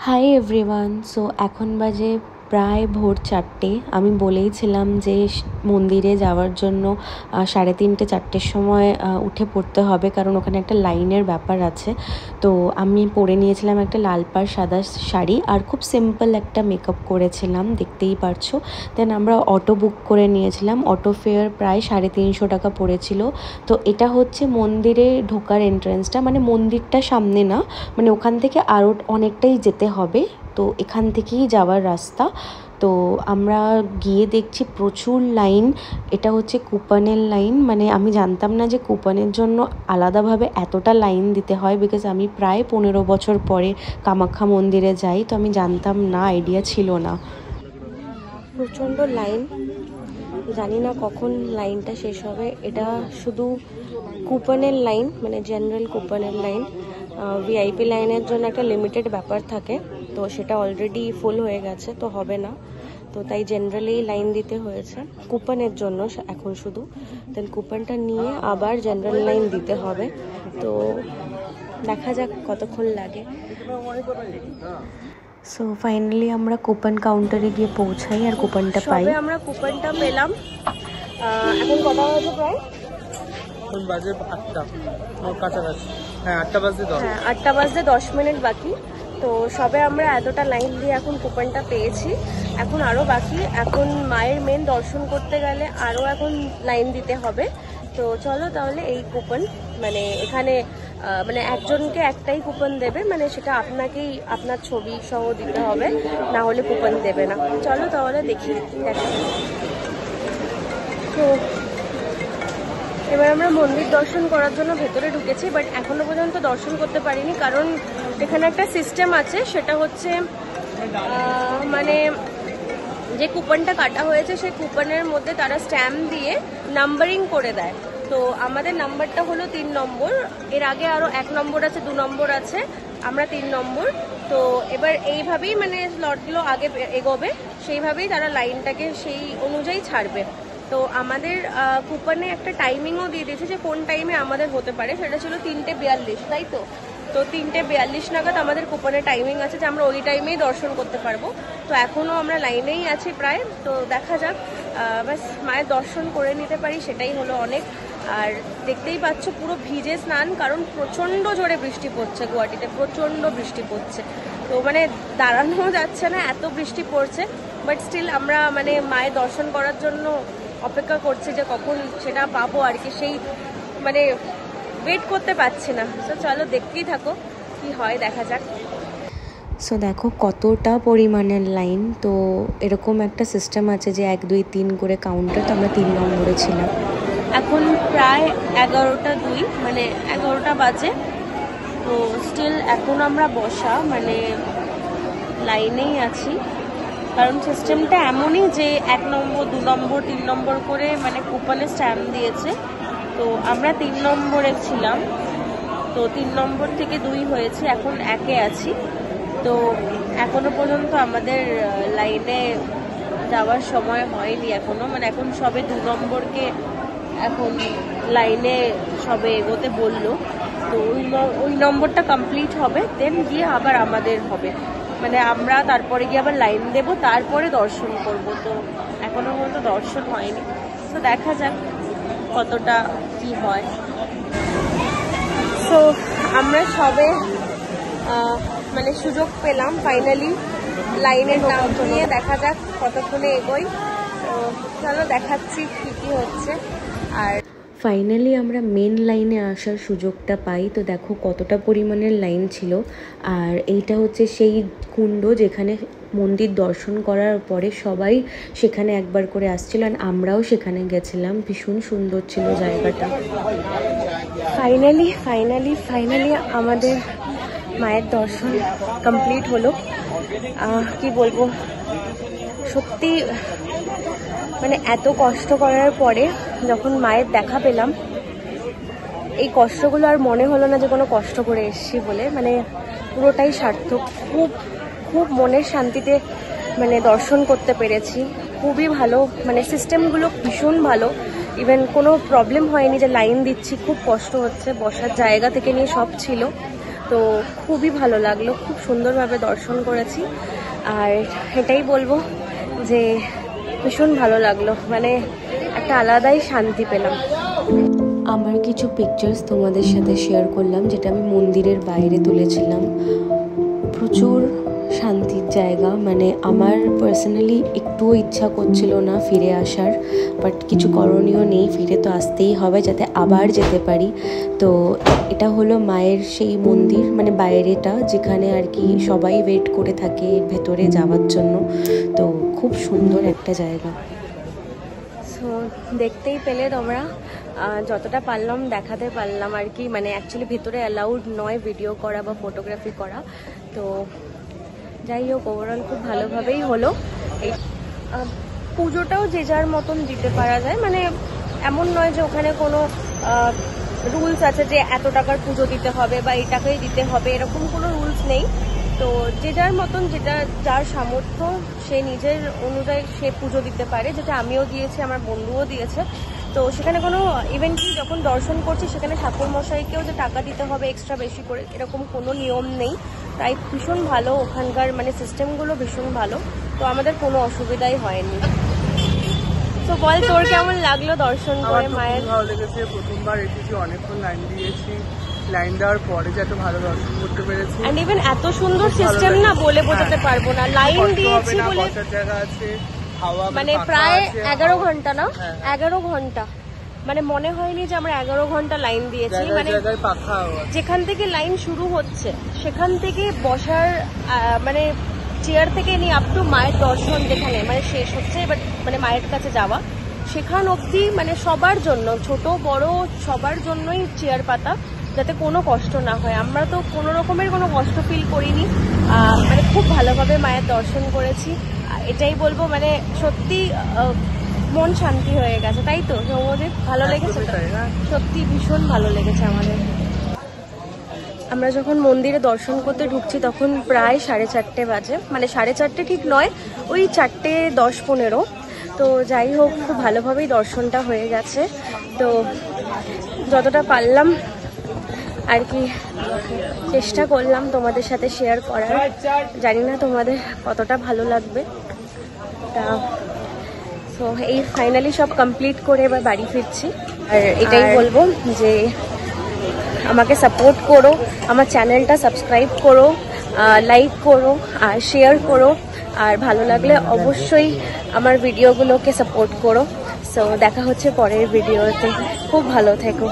Hi everyone. So এখন বাজে প্রায় ভোর 4টে। আমি বলেইছিলাম যে মন্দিরে যাওয়ার জন্য 3:30 4টের সময় উঠে পড়তে হবে, কারণ ওখানে একটা লাইনের ব্যাপার আছে। তো আমি পরে নিয়েছিলাম একটা লাল পাড় সাদা শাড়ি, আর খুব সিম্পল একটা মেকআপ করেছিলাম, দেখতেই পারছো। দেন আমরা অটো বুক করে নিয়েছিলাম। অটো ফেয়ার প্রায় 350 টাকা পড়েছিল। তো এটা হচ্ছে মন্দিরে ঢোকার এন্ট্রান্সটা, মানে মন্দিরটা সামনে না, মানে ওখান থেকে আরও অনেকটাই যেতে হবে। তো এখান থেকেই যাওয়ার রাস্তা। তো আমরা গিয়ে দেখছি প্রচুর লাইন। এটা হচ্ছে কুপনের লাইন, মানে আমি জানতাম না যে কুপনের জন্য আলাদাভাবে এতটা লাইন দিতে হয়, বিকজ আমি প্রায় 15 বছর পরে কামাখ্যা মন্দিরে যাই, তো আমি জানতাম না, আইডিয়া ছিল না। প্রচণ্ড লাইন, জানি না কখন লাইনটা শেষ হবে। এটা শুধু কুপনের লাইন, মানে জেনারেল কুপনের লাইন। ভিআইপি লাইনের জন্য একটা লিমিটেড ব্যাপার থাকে, তো সেটা অলরেডি ফুল হয়ে গেছে, তো হবে না। তো তাই জেনারেলি লাইন দিতে হয়েছে কুপনের জন্য এখন শুধু। দেন কুপনটা নিয়ে আবার জেনারেল লাইন দিতে হবে। তো দেখা যাক কতক্ষণ লাগে। সো ফাইনালি আমরা কুপন কাউন্টারে গিয়ে পৌঁছাই আর কুপনটা পাই। আমরা কুপনটা পেলাম। এখন কটা বাজে? প্রায় এখন বাজে 8টা কাছাকাছি। হ্যাঁ, 8টা বাজতে 10। হ্যাঁ, 8টা বাজতে 10 মিনিট বাকি। তো সবে আমরা এতটা লাইন দিয়ে এখন কুপনটা পেয়েছি। এখন আরও বাকি। এখন মায়ের মেন দর্শন করতে গেলে আরও এখন লাইন দিতে হবে। তো চলো তাহলে এই কুপন, মানে এখানে মানে একজনকে একটাই কুপন দেবে, মানে সেটা আপনাকেই আপনার ছবি সহ দিতে হবে, না হলে কুপন দেবে না। চলো তাহলে দেখি। তো এবার আমরা মন্দির দর্শন করার জন্য ভেতরে ঢুকেছি, বাট এখনো পর্যন্ত দর্শন করতে পারিনি, কারণ এখানে একটা সিস্টেম আছে। সেটা হচ্ছে মানে যে কুপনটা কাটা হয়েছে সেই কুপনের মধ্যে তারা স্ট্যাম্প দিয়ে নাম্বারিং করে দেয়। তো আমাদের নাম্বারটা হলো 3 নম্বর। এর আগে আরও 1 নম্বর আছে, 2 নম্বর আছে, আমরা 3 নম্বর। তো এবার এইভাবেই মানে স্লটগুলো আগে এগোবে, সেইভাবেই তারা লাইনটাকে সেই অনুযায়ী ছাড়বে। তো আমাদের কুপনে একটা টাইমিংও দিয়ে দিয়েছে যে কোন টাইমে আমাদের হতে পারে। সেটা ছিল 3:42, তাই তো? তো 3:42 নাগাদ আমাদের কুপনের টাইমিং আছে যে আমরা ওই টাইমেই দর্শন করতে পারবো। তো এখনও আমরা লাইনেই আছি প্রায়। তো দেখা যাক, বাস মায়ের দর্শন করে নিতে পারি, সেটাই হলো অনেক। আর দেখতেই পাচ্ছ পুরো ভিজে স্নান, কারণ প্রচণ্ড জোরে বৃষ্টি পড়ছে গুয়াহাটিতে, প্রচণ্ড বৃষ্টি পড়ছে। তো মানে দাঁড়ানো যাচ্ছে না, এত বৃষ্টি পড়ছে। বাট স্টিল আমরা মানে মায়ের দর্শন করার জন্য অপেক্ষা করছি যে কখন সেটা পাবো আর কি, সেই মানে ওয়েট করতে পারছি না। তো চলো দেখতেই থাকো কি হয়, দেখা যাক। সো দেখো কতটা পরিমাণের লাইন। তো এরকম একটা সিস্টেম আছে যে 1 2 3 করে কাউন্টার, তো আমরা 3 নম্বরে ছিলাম। এখন প্রায় 11টা 2, মানে 11টা বাজে। তো স্টিল এখন আমরা বসা, মানে লাইনেই আছি, কারণ সিস্টেমটা এমনই যে 1 নম্বর 2 নম্বর 3 নম্বর করে মানে কুপনে স্ট্যাম্প দিয়েছে। তো আমরা 3 নম্বরে ছিলাম, তো 3 নম্বর থেকে 2 হয়েছে, এখন 1-এ আছি। তো এখনো পর্যন্ত আমাদের লাইনে যাওয়ার সময় হয়নি এখনো, মানে এখন সবে 2 নম্বরকে এখন লাইনে সবে এগোতে বললো। তো ওই নম্বরটা কমপ্লিট হবে, দেন গিয়ে আবার আমাদের হবে, মানে আমরা তারপরে গিয়ে আবার লাইন দেব, তারপরে দর্শন করব। তো এখনো পর্যন্ত দর্শন হয়নি, তো দেখা যাক কতটা কি হয়। তো আমরা সবে মানে সুযোগ পেলাম ফাইনালি লাইনের নাম নিয়ে, দেখা যাক কতক্ষণে এগোই। তো চলো দেখাচ্ছি কি কি হচ্ছে। আর ফাইনালি আমরা মেন লাইনে আসার সুযোগটা পাই। তো দেখো কতটা পরিমাণের লাইন ছিল। আর এইটা হচ্ছে সেই কুণ্ড যেখানে মন্দির দর্শন করার পরে সবাই সেখানে একবার করে আসছিল, আর আমরাও সেখানে গেছিলাম। ভীষণ সুন্দর ছিল জায়গাটা। ফাইনালি ফাইনালি ফাইনালি আমাদের মায়ের দর্শন কমপ্লিট হলো। কি বলবো, সত্যি মানে এত কষ্ট করার পরে যখন মায়ের দেখা পেলাম, এই কষ্টগুলো আর মনে হলো না যে কোনো কষ্ট করে এসেছি বলে, মানে পুরোটাই সার্থক। খুব খুব মনের শান্তিতে মানে দর্শন করতে পেরেছি। খুবই ভালো, মানে সিস্টেমগুলো ভীষণ ভালো। ইভেন কোনো প্রবলেম হয়নি যে লাইন দিচ্ছি, খুব কষ্ট হচ্ছে, বসার জায়গা থেকে নিয়ে সব ছিল। তো খুবই ভালো লাগলো, খুব সুন্দরভাবে দর্শন করেছি। আর এটাই বলবো যে ভীষণ ভালো লাগলো, মানে একটা আলাদাই শান্তি পেলাম। আমার কিছু পিকচার্স তোমাদের সাথে শেয়ার করলাম, যেটা আমি মন্দিরের বাইরে তুলেছিলাম। প্রচুর শান্তির জায়গা, মানে আমার পার্সোনালি একটুও ইচ্ছা করছিল না ফিরে আসার, বাট কিছু করণীয় নেই, ফিরে তো আসতেই হবে যাতে আবার যেতে পারি। তো এটা হলো মায়ের সেই মন্দির, মানে বাইরেটা, যেখানে আর কি সবাই ওয়েট করে থাকে ভেতরে যাওয়ার জন্য। তো খুব সুন্দর একটা জায়গা। সো দেখতেই পেলে তোমরা, যতটা পারলাম দেখাতে পারলাম আর কি। মানে অ্যাকচুয়ালি ভেতরে অ্যালাউড নয় ভিডিও করা বা ফটোগ্রাফি করা। তো যাই হোক, ওভারঅল খুব ভালোভাবেই হলো। এই পুজোটাও যে যার মতন দিতে পারা যায়, মানে এমন নয় যে ওখানে কোনো রুলস আছে যে এত টাকার পুজো দিতে হবে বা এই টাকাই দিতে হবে, এরকম কোনো রুলস নেই। তো যে যার মতন, যেটা যার সামর্থ্য সে নিজের অনুযায়ী সে পুজো দিতে পারে, যেটা আমিও দিয়েছি, আমার বন্ধুও দিয়েছে। তো সেখানে কোনো ইভেন্ট কি যখন দর্শন করছি সেখানে ঠাকুর মশাইকেও যে টাকা দিতে হবে এক্সট্রা বেশি করে, এরকম কোনো নিয়ম নেই। তাই ভীষণ ভালো ওখানকার, মানে সিস্টেমগুলো ভীষণ ভালো। তো আমাদের কোনো অসুবিধাই হয়নি। তো বল, তোর কেমন লাগলো দর্শন করে মায়ের? ভালো লেগেছে, প্রথমবার এসেছি, অনেকক্ষণ লাইন দিয়েছি, লাইন দেওয়ার পরে যে এত ভালো দর্শন করতে পেরেছি। এন্ড ইভেন এত সুন্দর সিস্টেম না, বলে বোঝাতে পারবো না। লাইন দিয়েছি বলে জায়গা আছে, মানে প্রায় 11 ঘন্টা না, 11 ঘন্টা, মানে মনে হয়নি যে আমরা 11 ঘন্টা লাইন দিয়েছি। মানে যেখান থেকে লাইন শুরু হচ্ছে সেখান থেকে বসার মানে চেয়ার থেকে নিয়ে আপ টু মায়ের দর্শন যেখানে মানে শেষ হচ্ছে, এবার মানে মায়ের কাছে যাওয়া, সেখান অবধি মানে সবার জন্য, ছোট বড় সবার জন্যই চেয়ার পাতা, যাতে কোনো কষ্ট না হয়। আমরা তো কোনো রকমের কোনো কষ্ট ফিল করিনি, মানে খুব ভালোভাবে মায়ের দর্শন করেছি। এটাই বলবো, মানে সত্যি মন শান্তি হয়ে গেছে, তাই তো সৌম্যদীপ? ভালো লেগেছে? সত্যি ভীষণ ভালো লেগেছে আমাদের। আমরা যখন মন্দিরে দর্শন করতে ঢুকছি তখন প্রায় 4:30 বাজে, মানে 4:30 ঠিক নয়, ওই 4:10-15। তো যাই হোক, খুব ভালোভাবেই দর্শনটা হয়ে গেছে। তো যতটা পারলাম আর কি চেষ্টা করলাম তোমাদের সাথে শেয়ার করার। জানি না তোমাদের কতটা ভালো লাগবে। তা সো এই ফাইনালি সব কমপ্লিট করে এবার বাড়ি ফিরছি। আর এটাই বলবো যে আমাকে সাপোর্ট করো, আমার চ্যানেলটা সাবস্ক্রাইব করো, লাইক করো আর শেয়ার করো। আর ভালো লাগলে অবশ্যই আমার ভিডিওগুলোকে সাপোর্ট করো। সো দেখা হচ্ছে পরের ভিডিওতে। খুব ভালো থেকো।